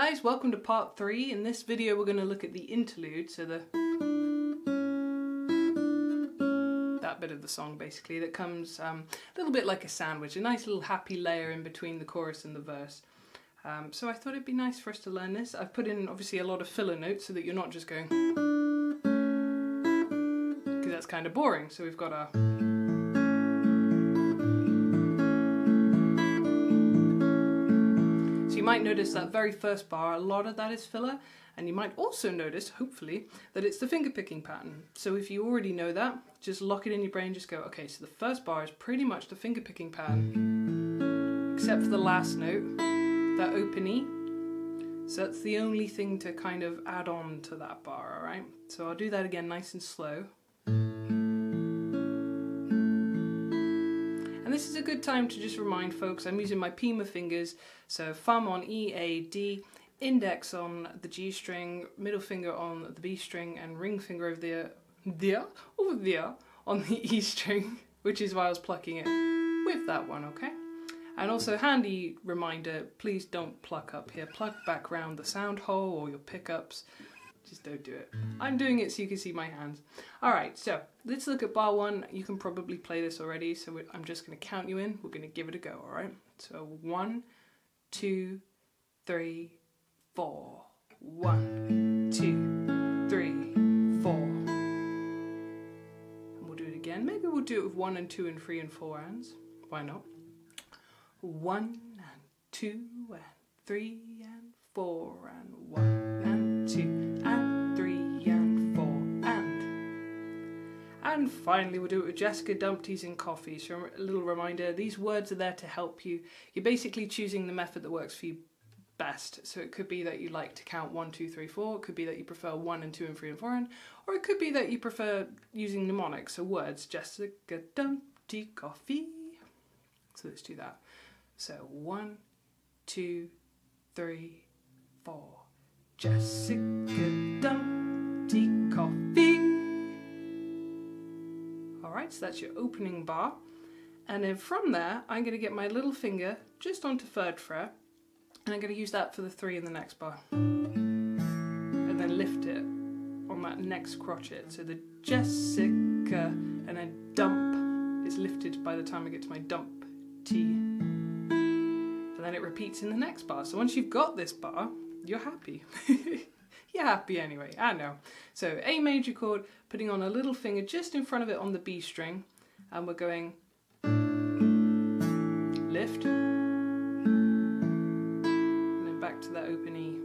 guys, welcome to part 3. In this video we're going to look at the interlude, so that bit of the song basically that comes a little bit like a sandwich, a nice little happy layer in between the chorus and the verse. So I thought it'd be nice for us to learn this. I've put in obviously a lot of filler notes so that you're not just going, because that's kind of boring. So we've got our you might notice that very first bar, a lot of that is filler, and you might also notice, hopefully, that it's the finger picking pattern. So if you already know that, just lock it in your brain, just go, okay, so the first bar is pretty much the finger picking pattern, except for the last note, that open E. So that's the only thing to kind of add on to that bar, alright? So I'll do that again nice and slow. And this is a good time to just remind folks, I'm using my Pima fingers, so thumb on E, A, D, index on the G string, middle finger on the B string, and ring finger over there on the E string, which is why I was plucking it with that one, okay? And also handy reminder, please don't pluck up here, pluck back round the sound hole or your pickups. Just don't do it. I'm doing it so you can see my hands. Alright, so let's look at bar 1. You can probably play this already, so I'm just going to count you in. We're going to give it a go, alright? So 1, 2, 3, 4. 1, 2, 3, 4. And we'll do it again. Maybe we'll do it with 1 and 2 and 3 and 4 hands. Why not? 1 and 2 and 3 and 4 and 1 and 2 and 3 and 4 and finally we'll do it with Jessica, Dumpties and Coffee. So a little reminder, these words are there to help you. You're basically choosing the method that works for you best. So it could be that you like to count 1, 2, 3, 4. It could be that you prefer 1 and 2 and 3 and 4 and, or it could be that you prefer using mnemonics, so words. Jessica, Dumpty, Coffee. So let's do that. So 1, 2, 3, 4. Jessica, Dumpty, Coffee. Alright, so that's your opening bar. And then from there, I'm going to get my little finger just onto 3rd fret. And I'm going to use that for the 3 in the next bar. And then lift it on that next crotchet. So the Jessica and then dump is lifted by the time I get to my dump T. And then it repeats in the next bar. So once you've got this bar, you're happy. You're happy anyway, I know. So A major chord, putting on a little finger just in front of it on the B string. And we're going lift. To that open E.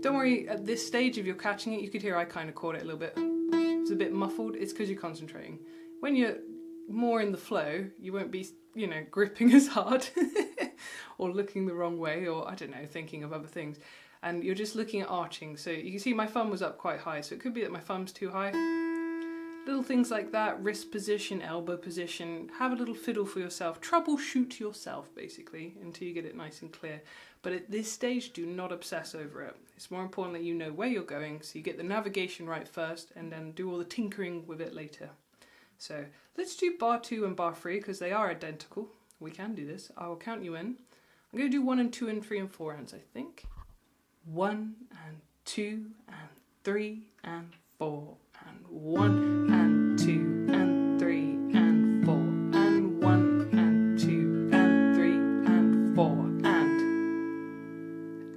Don't worry, at this stage if you're catching it, you could hear I kind of caught it a little bit. It's a bit muffled, it's because you're concentrating. When you're more in the flow, you won't be, gripping as hard or looking the wrong way, or I don't know, thinking of other things. And you're just looking at arching. So you can see my thumb was up quite high, so it could be that my thumb's too high. Little things like that, wrist position, elbow position, have a little fiddle for yourself, troubleshoot yourself basically until you get it nice and clear. But at this stage, do not obsess over it. It's more important that you know where you're going, so you get the navigation right first and then do all the tinkering with it later. So let's do bar 2 and bar 3 because they are identical. We can do this. I will count you in. I'm going to do 1 and 2 and 3 and 4 hands, I think. 1 and 2 and 3 and 4 and 1 and 2 and 3 and 4 and 1 and 2 and 3 and 4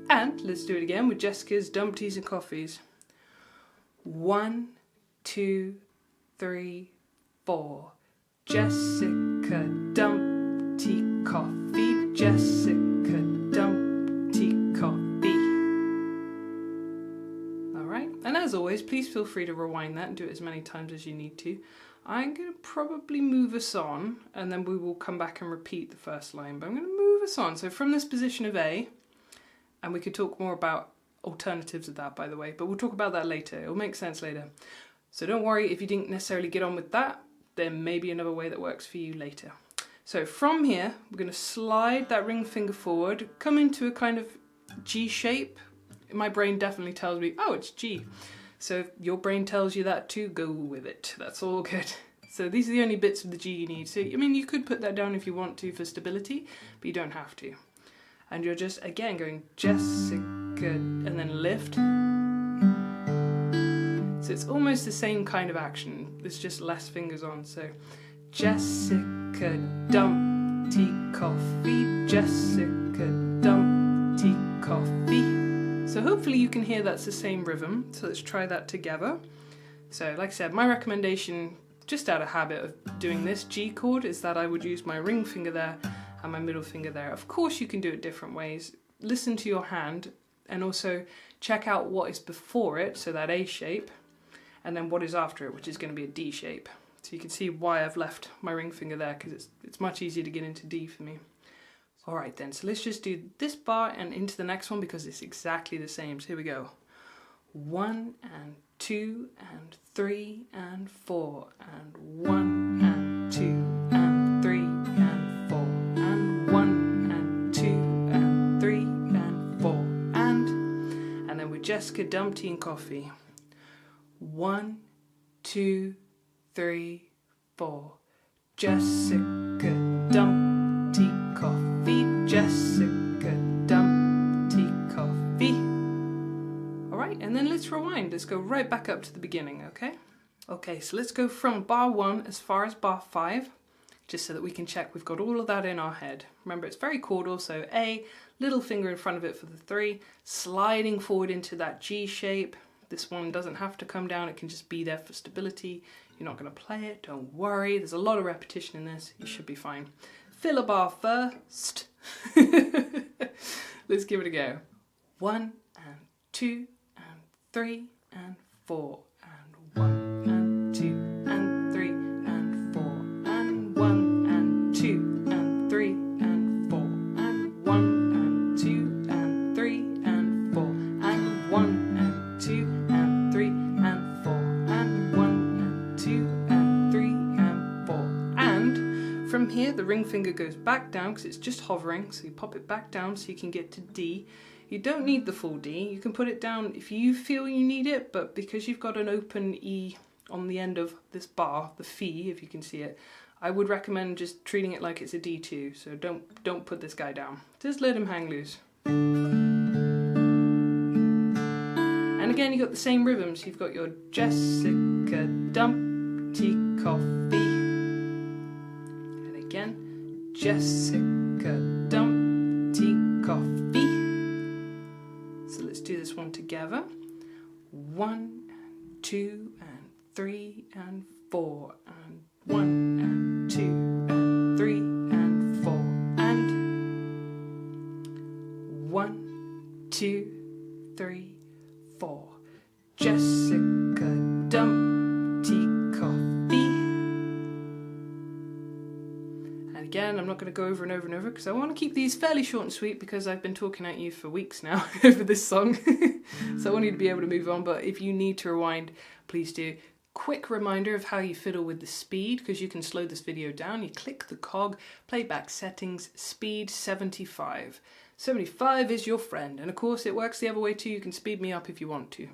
and let's do it again with Jessica's, Dumpties and Coffees. 1, 2, 3, 4. Jessica, Dumpty, Coffee. Jessica, Dumpty, Coffee. And as always, please feel free to rewind that and do it as many times as you need to. I'm going to probably move us on, and then we will come back and repeat the first line, but I'm going to move us on. So from this position of A, and we could talk more about alternatives of that, by the way, but we'll talk about that later. It'll make sense later. So don't worry if you didn't necessarily get on with that, there may be another way that works for you later. So from here, we're going to slide that ring finger forward, come into a kind of G shape. My brain definitely tells me, oh, it's G. So if your brain tells you that too, go with it. That's all good. So these are the only bits of the G you need. So, I mean, you could put that down if you want to for stability, but you don't have to. And you're just, again, going Jessica, and then lift. So it's almost the same kind of action, there's just less fingers on. So Jessica dump tea coffee, Jessica dump tea coffee. So hopefully you can hear that's the same rhythm, so let's try that together. So like I said, my recommendation, just out of habit of doing this G chord, is that I would use my ring finger there and my middle finger there. Of course you can do it different ways. Listen to your hand and also check out what is before it, so that A shape, and then what is after it, which is going to be a D shape. So you can see why I've left my ring finger there, because it's much easier to get into D for me. Alright then, so let's just do this bar and into the next one because it's exactly the same. So here we go. 1 and 2 and 3 and 4 and 1 and 2 and 3 and 4 and 1 and 2 and 3 and 4 and then with Jessica dump tea and coffee. 1, 2, 3, 4. Jessica dump tea coffee, Jessica dump tea coffee. Alright, and then let's rewind. Let's go right back up to the beginning, okay? Okay, so let's go from bar 1 as far as bar 5, just so that we can check we've got all of that in our head. Remember, it's very chordal, so A, little finger in front of it for the 3, sliding forward into that G shape. This one doesn't have to come down, it can just be there for stability. You're not going to play it, don't worry. There's a lot of repetition in this, you should be fine. Fill a bar first. Let's give it a go. 1 and 2 and 3 and 4 and 1 and 2 and 3 and 4 and 1 and 2 and 3 and 4 and 1 and 2 and 3 and 4 and 1 and 2 and 3 and 4 and 1 and 2 and 3 and 4. And from here the ring finger goes back down because it's just hovering, so you pop it back down so you can get to D. You don't need the full D, you can put it down if you feel you need it, but because you've got an open E on the end of this bar, the Fi, if you can see it, I would recommend just treating it like it's a D2, so don't put this guy down. Just let him hang loose. And again, you've got the same rhythms. You've got your Jessica dump tea coffee. And again, Jessica dump tea coffee. So let's do this one together. 1 and 2 and 3 and 4 and 1 and 2 and 3 and 4 and 1, 2, 3, 4. Jessica dump tea coffee. And again, I'm not going to go over and over and over because I want to keep these fairly short and sweet because I've been talking at you for weeks now over this song. So I want you to be able to move on, but if you need to rewind, please do. Quick reminder of how you fiddle with the speed, because you can slow this video down. You click the cog, playback settings, speed 75. 75 is your friend, and of course it works the other way too. You can speed me up if you want to.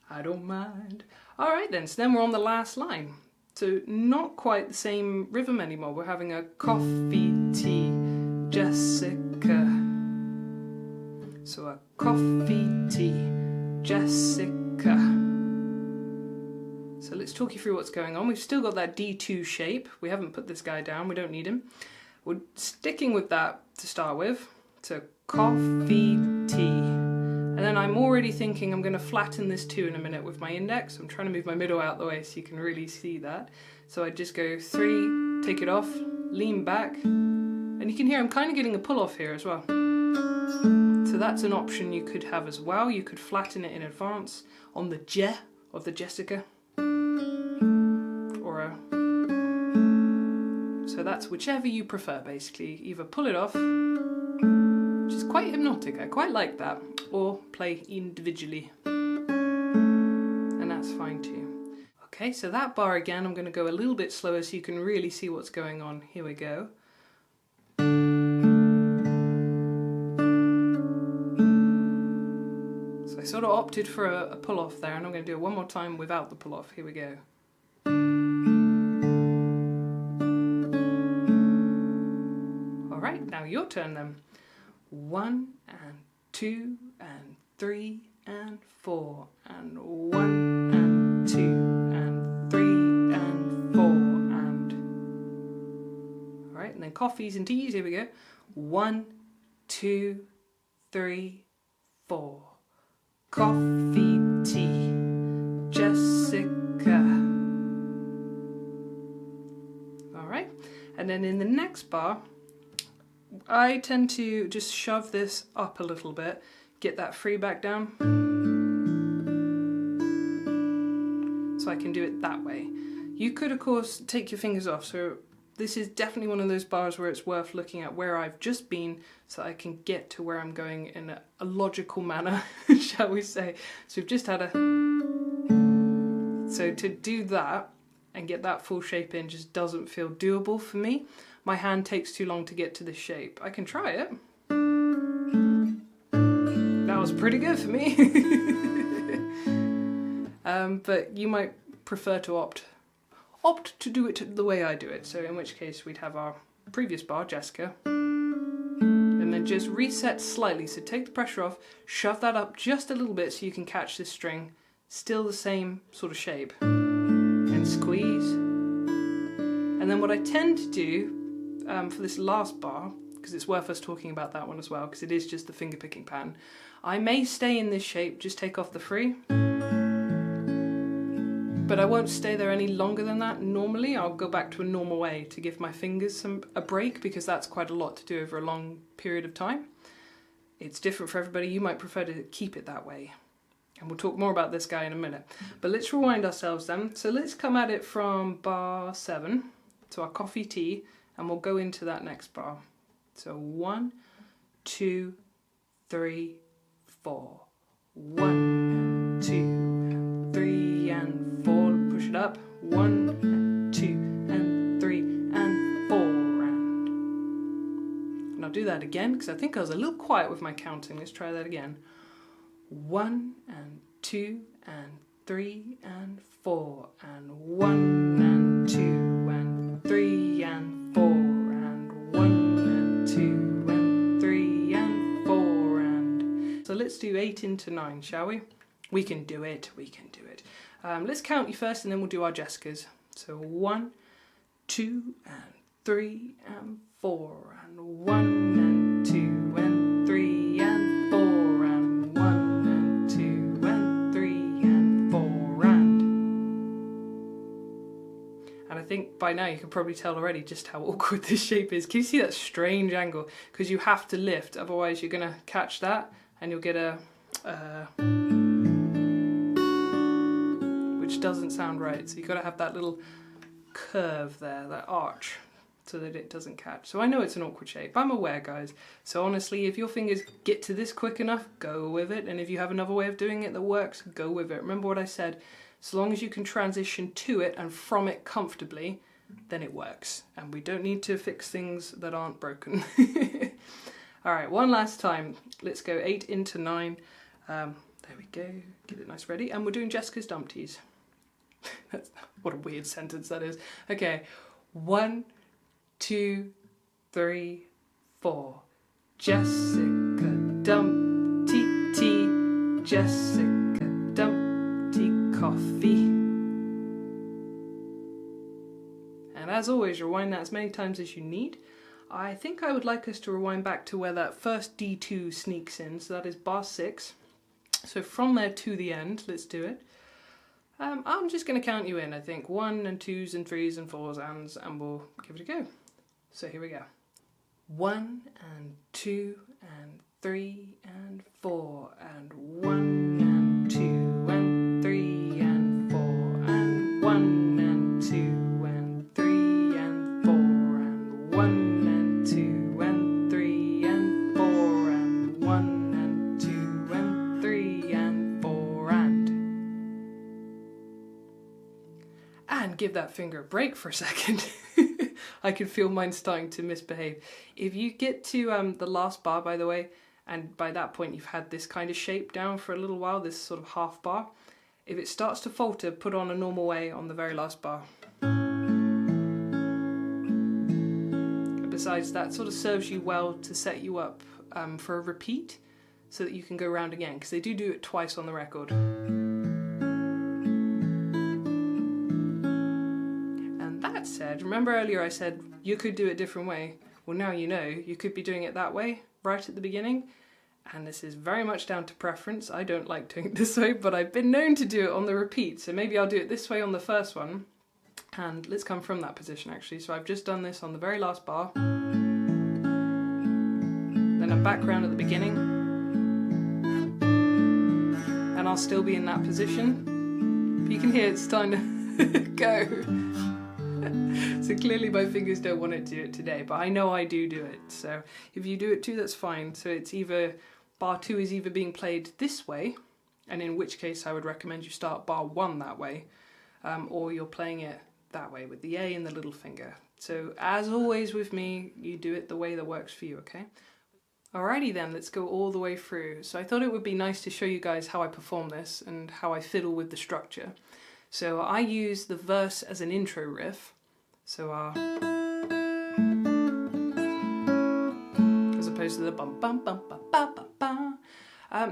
I don't mind. Alright then, so then we're on the last line. So not quite the same rhythm anymore. We're having a coffee, tea, Jessica. So a coffee, tea, Jessica. So let's talk you through what's going on. We've still got that D2 shape. We haven't put this guy down, we don't need him. We're sticking with that to start with. So coffee, tea. And then I'm already thinking I'm going to flatten this 2 in a minute with my index. I'm trying to move my middle out the way so you can really see that. So I just go 3, take it off, lean back. And you can hear I'm kind of getting a pull off here as well. So that's an option you could have as well. You could flatten it in advance on the Je of the Jessica. Or a... So that's whichever you prefer basically. Either pull it off, which is quite hypnotic, I quite like that, or play individually. And that's fine too. Okay, so that bar again, I'm going to go a little bit slower so you can really see what's going on. Here we go. So I sort of opted for a pull-off there, and I'm going to do it one more time without the pull-off. Here we go. Alright, now your turn then. 1 and 2 and 3 and 4 and 1 and 2 and 3 and 4 and... Alright, and then coffees and teas, here we go. 1, 2, 3, 4. Coffee, tea, Jessica. Alright, and then in the next bar, I tend to just shove this up a little bit, get that free back down, so I can do it that way. You could of course take your fingers off, so this is definitely one of those bars where it's worth looking at where I've just been so I can get to where I'm going in a logical manner, shall we say. So we've just had a... So to do that and get that full shape in just doesn't feel doable for me. My hand takes too long to get to this shape. I can try it. That was pretty good for me. But you might prefer to opt to do it the way I do it. So in which case we'd have our previous bar, Jessica, and then just reset slightly. So take the pressure off, shove that up just a little bit so you can catch this string, still the same sort of shape, and squeeze. And then what I tend to do for this last bar, because it's worth us talking about that one as well, because it is just the finger picking pattern, I may stay in this shape, just take off the free, but I won't stay there any longer than that. Normally I'll go back to a normal way to give my fingers a break, because that's quite a lot to do over a long period of time. It's different for everybody. You might prefer to keep it that way, and we'll talk more about this guy in a minute. But let's rewind ourselves then. So let's come at it from bar 7 to our coffee tea, and we'll go into that next bar. So 1, 2, 3, 4. 1, 2, 3 and 4. Push it up. 1, 2 and 3 and 4 and I'll do that again because I think I was a little quiet with my counting. Let's try that again. 1 and 2 and 3 and 4 and 1 and 2 and 3 and 4 and 1 and 2 and 3 and 4 and... So let's do 8 into 9, shall we? We can do it, we can do it. Let's count you first and then we'll do our Jessicas. So 1, 2 and 3 and 4 and 1 and 2 and 3 and 4 and 1 and 2 and 3 and 4 and I think by now you can probably tell already just how awkward this shape is. Can you see that strange angle? Because you have to lift, otherwise you're going to catch that and you'll get a which doesn't sound right. So you've got to have that little curve there, that arch, so that it doesn't catch. So I know it's an awkward shape, I'm aware, guys. So honestly, if your fingers get to this quick enough, go with it. And if you have another way of doing it that works, go with it. Remember what I said, so long as you can transition to it and from it comfortably, then it works. And we don't need to fix things that aren't broken. Alright, one last time. Let's go 8 into 9. There we go, get it nice ready. And we're doing Jessica's Dumpties. What a weird sentence that is. Okay, 1, 2, 3, 4. Jessica Dumpty tea, Jessica Dumpty coffee. And as always, rewind that as many times as you need. I think I would like us to rewind back to where that first D2 sneaks in, so that is bar 6. So from there to the end, let's do it. I'm just going to count you in, I think. 1 and 2s and 3s and 4s and we'll give it a go. So here we go. 1 and 2 and 3 and 4 and 1 and 2 and 3 and 4 and 1 and 2 and 3 and 4 and 1 and 2 and 3 and 4 and 1 and 2 and 3 and 4 and give that finger a break for a second. I can feel mine starting to misbehave. If you get to the last bar, by the way, and by that point you've had this kind of shape down for a little while, this sort of half bar, if it starts to falter, put on a normal way on the very last bar. Besides, that sort of serves you well to set you up for a repeat. so that you can go round again, because they do it twice on the record. And that said, remember earlier I said you could do it a different way? Well, now you know, you could be doing it that way right at the beginning, and this is very much down to preference. I don't like doing it this way, but I've been known to do it on the repeat, so maybe I'll do it this way on the first one. And let's come from that position actually. So I've just done this on the very last bar. Then I'm back round at the beginning. And I'll still be in that position. But you can hear it's starting to go. So clearly my fingers don't want it to do it today, but I know I do it. So if you do it too, that's fine. So it's either, bar 2 is either being played this way, and in which case I would recommend you start bar 1 that way, or you're playing it that way with the A and the little finger. So as always with me, you do it the way that works for you, okay? Alrighty then, let's go all the way through. So I thought it would be nice to show you guys how I perform this and how I fiddle with the structure. So I use the verse as an intro riff. So as opposed to the bum bum bum bum bum bum bum.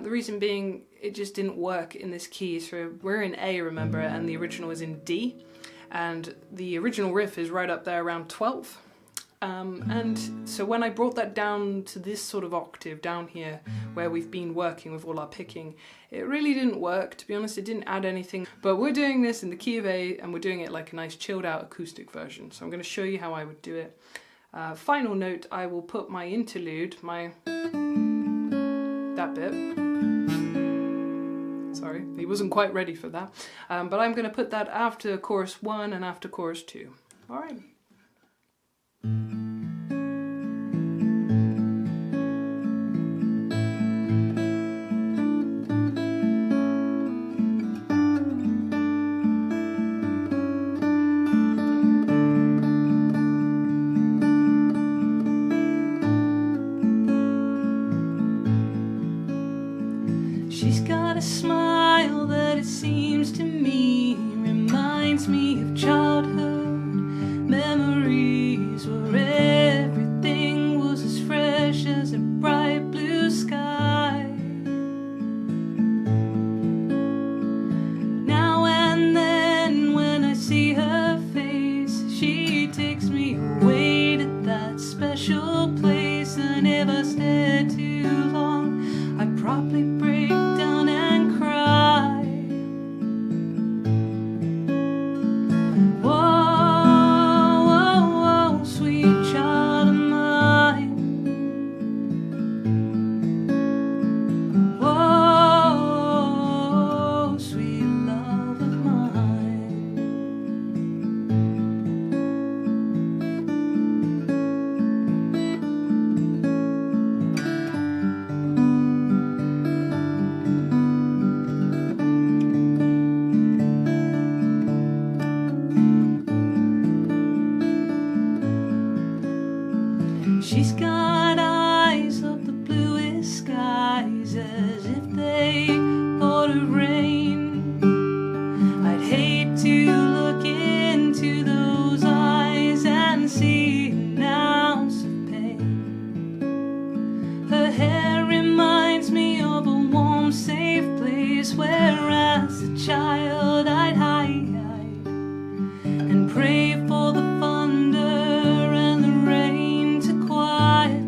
The reason being, it just didn't work in this key. So we're in A, remember, and the original is in D. And the original riff is right up there around 12th. And so when I brought that down to this sort of octave down here, where we've been working with all our picking, it really didn't work. To be honest, it didn't add anything. But we're doing this in the key of A, and we're doing it like a nice chilled out acoustic version. So I'm going to show you how I would do it. Final note, I will put my interlude, that bit. Sorry, he wasn't quite ready for that. But I'm going to put that after chorus 1 and after chorus 2. Alright. She's got a smile that it seems to me reminds me of childhood memories where everything was as fresh as a bright blue sky. Now and then when I see her face, she takes me away to that special place, and if I stare too long, I probably break down and cry. Whoa, whoa, whoa, sweet child of mine. Whoa, sweet love of mine. She's got eyes of the bluest skies, as if they thought of rain. I'd hate to look into those eyes and see an ounce of pain. Her hair reminds me of a warm, safe place where as a child I'd hide and pray for the thunder and the rain to quiet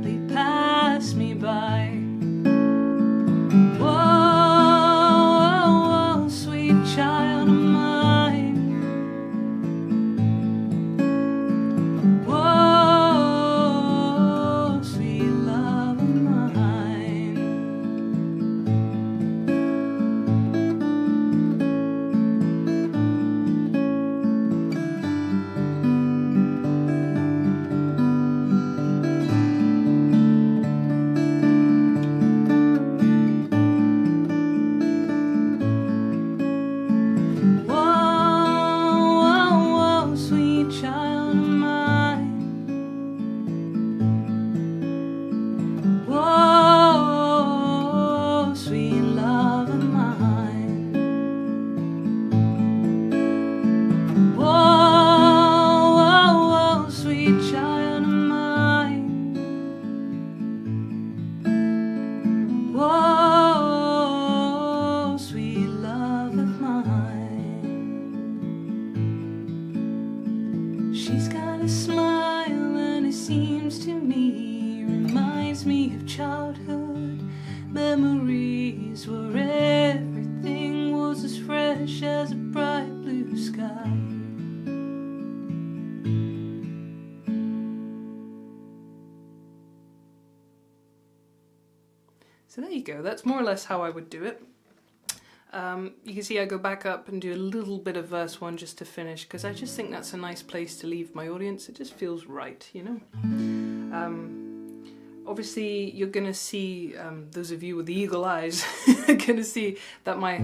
childhood, memories where everything was as fresh as a bright blue sky. So there you go, that's more or less how I would do it. You can see I go back up and do a little bit of verse 1 just to finish, because I just think that's a nice place to leave my audience. It just feels right, you know? Obviously you're going to see, those of you with the eagle eyes are going to see that my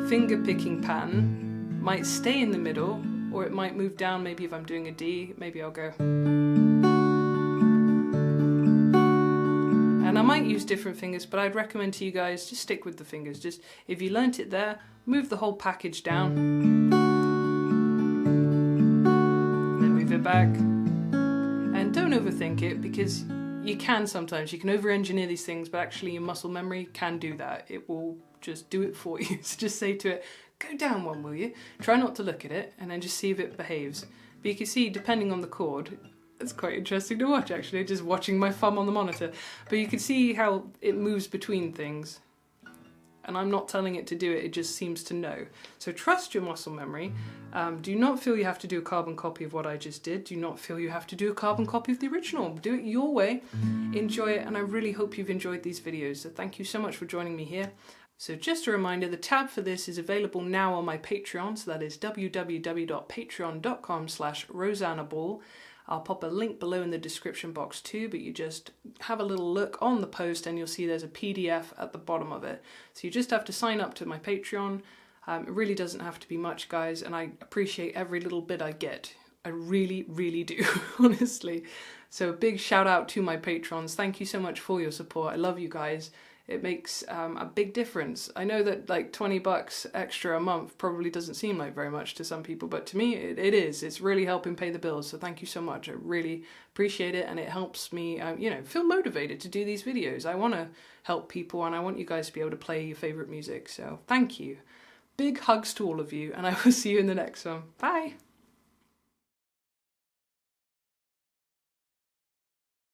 finger picking pattern might stay in the middle, or it might move down. Maybe if I'm doing a D, maybe I'll go. And I might use different fingers, but I'd recommend to you guys, just stick with the fingers. Just, if you learnt it there, move the whole package down. Then move it back. And don't overthink it, because you can sometimes. You can over-engineer these things, but actually your muscle memory can do that. It will just do it for you. So just say to it, go down one, will you? Try not to look at it, and then just see if it behaves. But you can see, depending on the chord, it's quite interesting to watch actually, just watching my thumb on the monitor. But you can see how it moves between things. And I'm not telling it to do it, it just seems to know. So trust your muscle memory. Do not feel you have to do a carbon copy of what I just did. Do not feel you have to do a carbon copy of the original. Do it your way, enjoy it, and I really hope you've enjoyed these videos. So thank you so much for joining me here. So just a reminder, the tab for this is available now on my Patreon, so that is www.patreon.com/RosannaBall. I'll pop a link below in the description box too, but you just have a little look on the post and you'll see there's a PDF at the bottom of it. So you just have to sign up to my Patreon. It really doesn't have to be much, guys, and I appreciate every little bit I get. I really, really do, honestly. So a big shout out to my patrons. Thank you so much for your support. I love you guys. It makes a big difference. I know that like 20 bucks extra a month probably doesn't seem like very much to some people, but to me it is. It's really helping pay the bills, so thank you so much. I really appreciate it, and it helps me you know, feel motivated to do these videos. I want to help people, and I want you guys to be able to play your favourite music, so thank you. Big hugs to all of you, and I will see you in the next one. Bye!